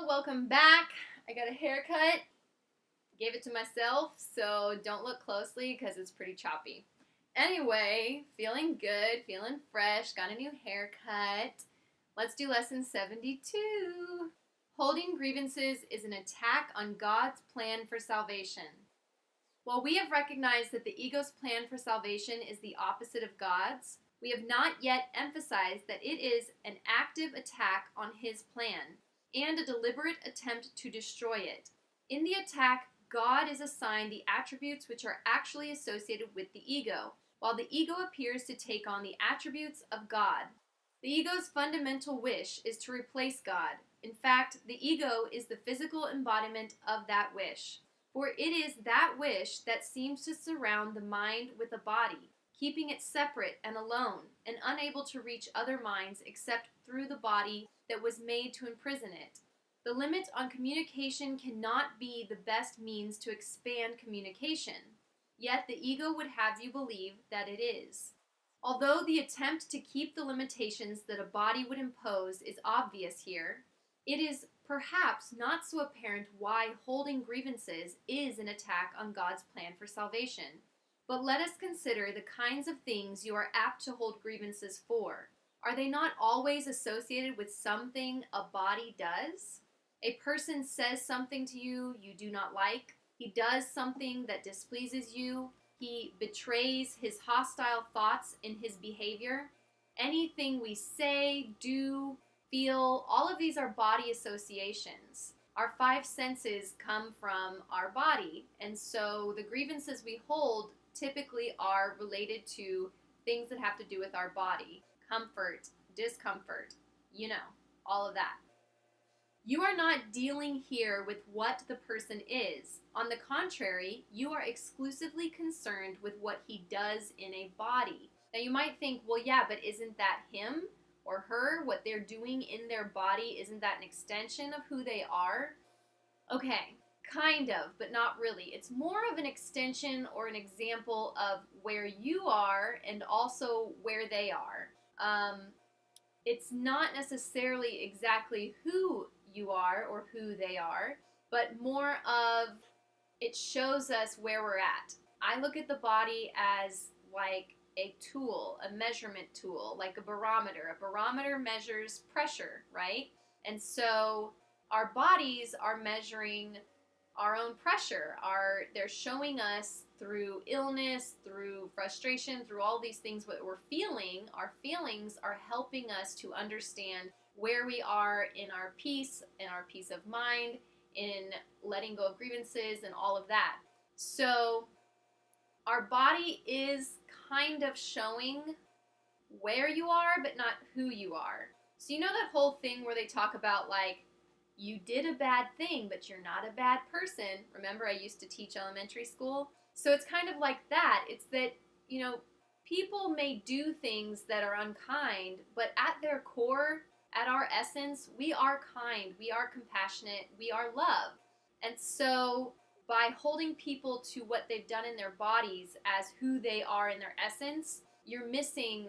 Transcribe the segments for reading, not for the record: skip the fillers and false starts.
Welcome back. I got a haircut. Gave it to myself, so don't look closely because it's pretty choppy. Anyway, feeling good, feeling fresh, got a new haircut. Let's do lesson 72. Holding grievances is an attack on God's plan for salvation. While we have recognized that the ego's plan for salvation is the opposite of God's, we have not yet emphasized that it is an active attack on his plan and a deliberate attempt to destroy it. In the attack, God is assigned the attributes which are actually associated with the ego, while the ego appears to take on the attributes of God. The ego's fundamental wish is to replace God. In fact, the ego is the physical embodiment of that wish. For it is that wish that seems to surround the mind with a body, keeping it separate and alone, and unable to reach other minds except through the body that was made to imprison it. The limit on communication cannot be the best means to expand communication, yet the ego would have you believe that it is. Although the attempt to keep the limitations that a body would impose is obvious here, it is perhaps not so apparent why holding grievances is an attack on God's plan for salvation. But let us consider the kinds of things you are apt to hold grievances for. Are they not always associated with something a body does? A person says something to you you do not like. He does something that displeases you. He betrays his hostile thoughts in his behavior. Anything we say, do, feel, all of these are body associations. Our five senses come from our body, and so the grievances we hold typically are related to things that have to do with our body. Comfort, discomfort, all of that. You are not dealing here with what the person is. On the contrary, you are exclusively concerned with what he does in a body. Now you might think, well, yeah, but isn't that him or her? What they're doing in their body, isn't that an extension of who they are? Okay, kind of, but not really. It's more of an extension or an example of where you are and also where they are. It's not necessarily exactly who you are or who they are, but more of it shows us where we're at. I look at the body as like a tool, a measurement tool, like a barometer. A barometer measures pressure, right? And so our bodies are measuring our own pressure. They're showing us through illness, through frustration, through all these things what we're feeling. Our feelings are helping us to understand where we are in our peace of mind, in letting go of grievances and all of that. So our body is kind of showing where you are, but not who you are. So you know that whole thing where they talk about like, you did a bad thing, but you're not a bad person. Remember, I used to teach elementary school. So it's kind of like that. It's that, people may do things that are unkind, but at their core, at our essence, we are kind, we are compassionate, we are love. And so by holding people to what they've done in their bodies as who they are in their essence, you're missing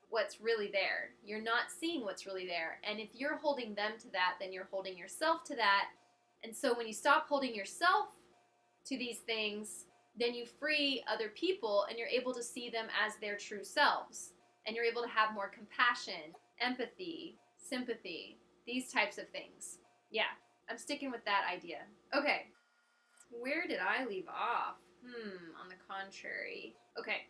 what's really there. You're not seeing what's really there. And if you're holding them to that, then you're holding yourself to that. And so when you stop holding yourself to these things, then you free other people and you're able to see them as their true selves. And you're able to have more compassion, empathy, sympathy, these types of things. Yeah, I'm sticking with that idea. Okay, where did I leave off? On the contrary. Okay.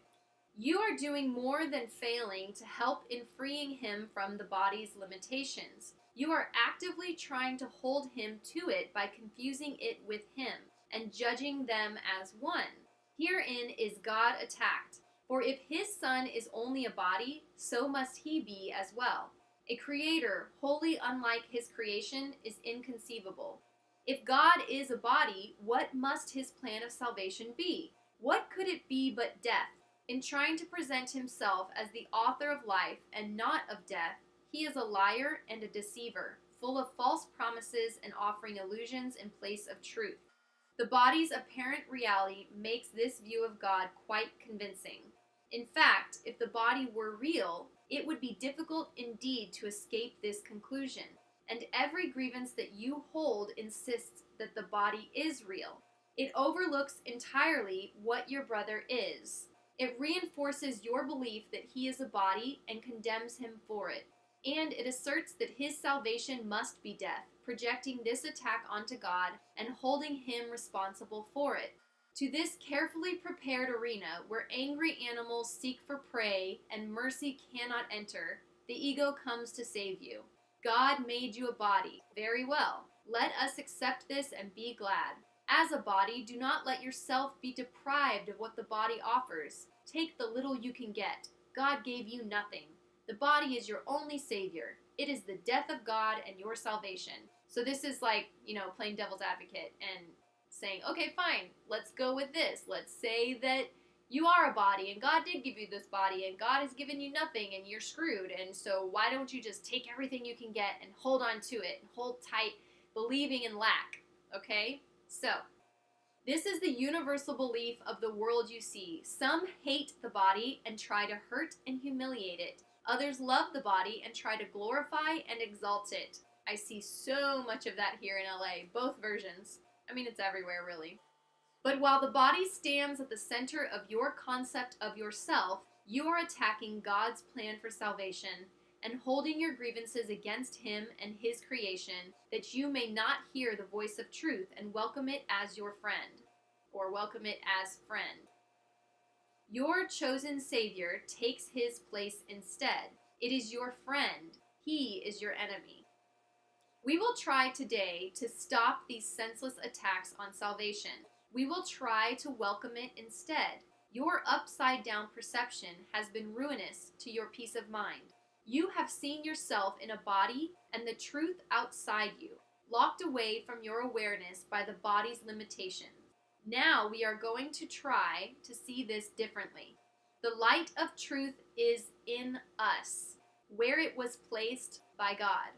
You are doing more than failing to help in freeing him from the body's limitations. You are actively trying to hold him to it by confusing it with him and judging them as one. Herein is God attacked. For if his son is only a body, so must he be as well. A creator wholly unlike his creation is inconceivable. If God is a body, what must his plan of salvation be? What could it be but death? In trying to present himself as the author of life and not of death, he is a liar and a deceiver, full of false promises and offering illusions in place of truth. The body's apparent reality makes this view of God quite convincing. In fact, if the body were real, it would be difficult indeed to escape this conclusion, and every grievance that you hold insists that the body is real. It overlooks entirely what your brother is. It reinforces your belief that he is a body and condemns him for it. And it asserts that his salvation must be death, projecting this attack onto God and holding him responsible for it. To this carefully prepared arena where angry animals seek for prey and mercy cannot enter, the ego comes to save you. God made you a body. Very well. Let us accept this and be glad. As a body, do not let yourself be deprived of what the body offers. Take the little you can get. God gave you nothing. The body is your only savior. It is the death of God and your salvation. So this is like, playing devil's advocate and saying, okay, fine, let's go with this. Let's say that you are a body and God did give you this body and God has given you nothing and you're screwed. And so why don't you just take everything you can get and hold on to it and hold tight, believing in lack, okay? So, this is the universal belief of the world you see. Some hate the body and try to hurt and humiliate it. Others love the body and try to glorify and exalt it. I see so much of that here in LA, both versions. I mean, it's everywhere, really. But while the body stands at the center of your concept of yourself, you are attacking God's plan for salvation and holding your grievances against him and his creation, that you may not hear the voice of truth and welcome it as your friend, or welcome it as friend. Your chosen Savior takes his place instead. It is your friend. He is your enemy. We will try today to stop these senseless attacks on salvation. We will try to welcome it instead. Your upside-down perception has been ruinous to your peace of mind. You have seen yourself in a body and the truth outside you, locked away from your awareness by the body's limitations. Now we are going to try to see this differently. The light of truth is in us, where it was placed by God.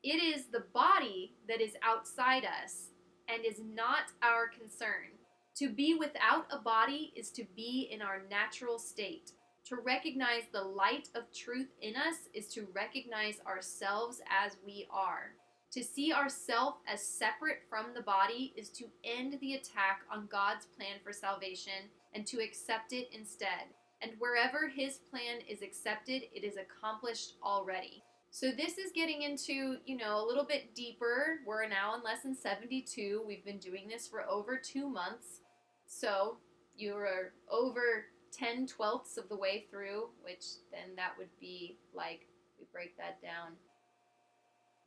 It is the body that is outside us and is not our concern. To be without a body is to be in our natural state. To recognize the light of truth in us is to recognize ourselves as we are. To see ourselves as separate from the body is to end the attack on God's plan for salvation and to accept it instead. And wherever his plan is accepted, it is accomplished already. So this is getting into, a little bit deeper. We're now in lesson 72. We've been doing this for over 2 months. So you're over 10/12 of the way through, which then that would be like, we break that down,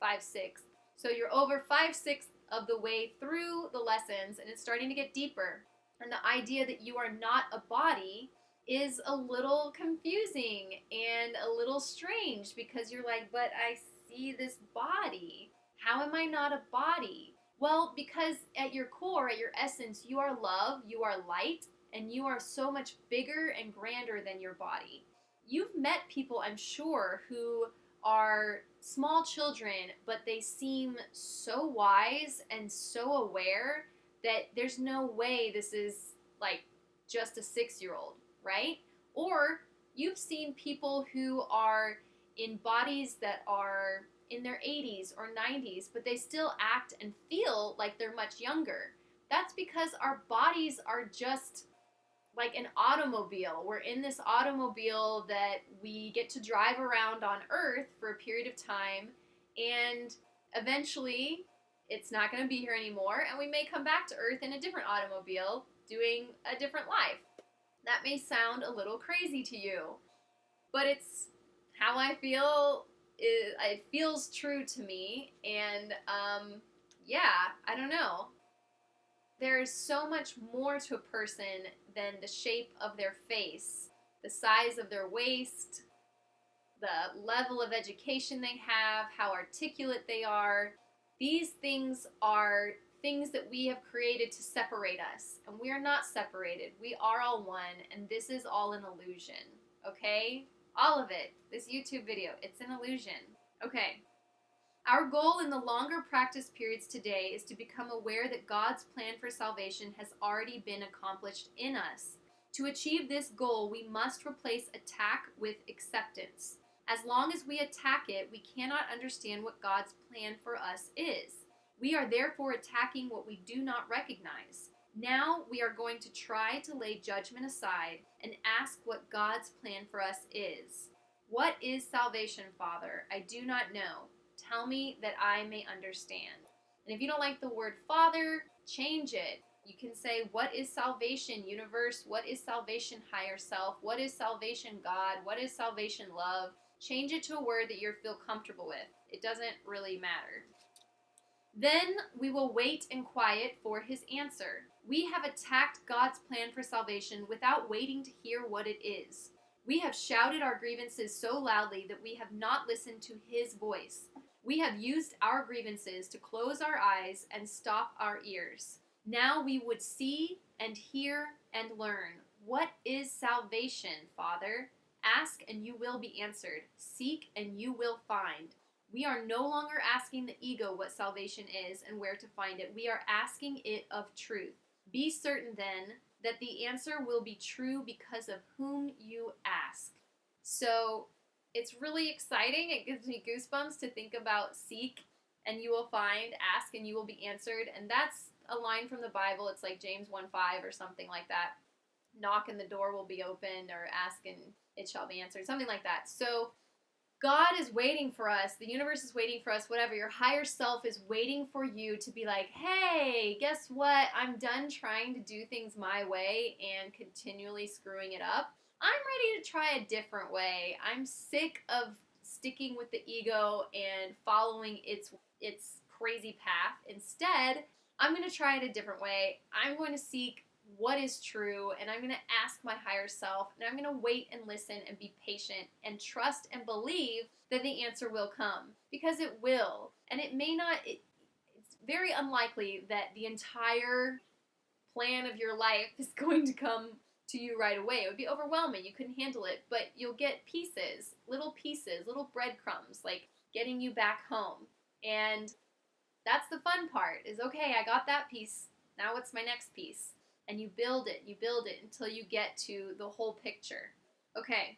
5/6. So you're over 5/6 of the way through the lessons, and it's starting to get deeper. And the idea that you are not a body is a little confusing and a little strange, because you're like, but I see this body. How am I not a body? Well, because at your core, at your essence, you are love, you are light, and you are so much bigger and grander than your body. You've met people, I'm sure, who are small children, but they seem so wise and so aware that there's no way this is like just a 6-year-old, right? Or you've seen people who are in bodies that are in their 80s or 90s, but they still act and feel like they're much younger. That's because our bodies are just like an automobile. We're in this automobile that we get to drive around on Earth for a period of time, and eventually it's not going to be here anymore, and we may come back to Earth in a different automobile doing a different life. That may sound a little crazy to you, but it's how I feel. It feels true to me, and I don't know. There's so much more to a person than the shape of their face, the size of their waist, the level of education they have, how articulate they are. These things are things that we have created to separate us, and we are not separated. We are all one, and this is all an illusion, okay? All of it. This YouTube video, it's an illusion. Okay. Our goal in the longer practice periods today is to become aware that God's plan for salvation has already been accomplished in us. To achieve this goal, we must replace attack with acceptance. As long as we attack it, we cannot understand what God's plan for us is. We are therefore attacking what we do not recognize. Now we are going to try to lay judgment aside and ask what God's plan for us is. What is salvation, Father? I do not know. Tell me that I may understand. And if you don't like the word Father, change it. You can say, what is salvation, universe? What is salvation, higher self? What is salvation, God? What is salvation, love? Change it to a word that you feel comfortable with. It doesn't really matter. Then we will wait in quiet for his answer. We have attacked God's plan for salvation without waiting to hear what it is. We have shouted our grievances so loudly that we have not listened to his voice. We have used our grievances to close our eyes and stop our ears. Now we would see and hear and learn. What is salvation, Father? Ask and you will be answered. Seek and you will find. We are no longer asking the ego what salvation is and where to find it. We are asking it of truth. Be certain then that the answer will be true because of whom you ask. So it's really exciting. It gives me goosebumps to think about seek and you will find, ask and you will be answered. And that's a line from the Bible. It's like James 1:5 or something like that. Knock and the door will be opened, or ask and it shall be answered. Something like that. So God is waiting for us. The universe is waiting for us. Whatever. Your higher self is waiting for you to be like, hey, guess what? I'm done trying to do things my way and continually screwing it up. I'm ready to try a different way. I'm sick of sticking with the ego and following its crazy path. Instead, I'm going to try it a different way. I'm going to seek what is true, and I'm going to ask my higher self, and I'm going to wait and listen and be patient and trust and believe that the answer will come, because it will. And it may not, it's very unlikely that the entire plan of your life is going to come to you right away. It would be overwhelming. You couldn't handle it, but you'll get pieces, little breadcrumbs, like getting you back home. And that's the fun part, is okay, I got that piece. Now what's my next piece? And you build it until you get to the whole picture. Okay,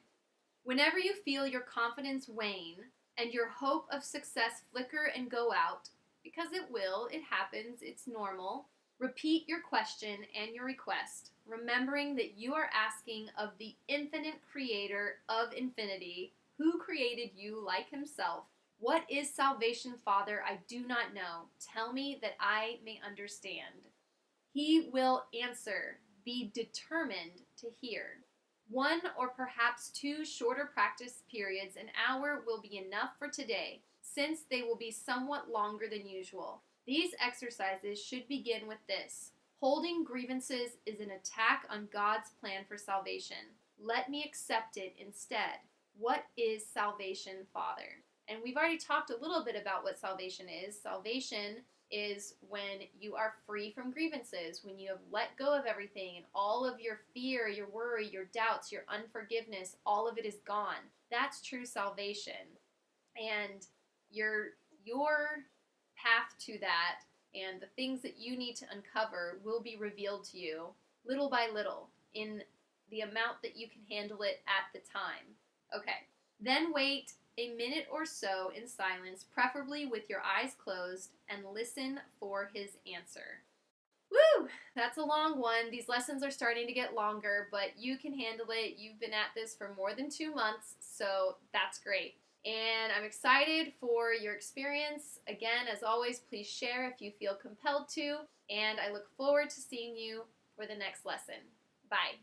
whenever you feel your confidence wane and your hope of success flicker and go out, because it will, it happens, it's normal, repeat your question and your request, remembering that you are asking of the infinite creator of infinity, who created you like himself. What is salvation, Father? I do not know. Tell me that I may understand. He will answer. Be determined to hear. 1 or perhaps 2 shorter practice periods, an hour, will be enough for today, since they will be somewhat longer than usual. These exercises should begin with this. Holding grievances is an attack on God's plan for salvation. Let me accept it instead. What is salvation, Father? And we've already talked a little bit about what salvation is. Salvation is when you are free from grievances, when you have let go of everything and all of your fear, your worry, your doubts, your unforgiveness, all of it is gone. That's true salvation. And your path to that and the things that you need to uncover will be revealed to you little by little in the amount that you can handle it at the time. Okay, then wait a minute or so in silence, preferably with your eyes closed, and listen for his answer. Woo! That's a long one. These lessons are starting to get longer, but you can handle it. You've been at this for more than 2 months, so that's great. And I'm excited for your experience. Again, as always, please share if you feel compelled to, and I look forward to seeing you for the next lesson. Bye.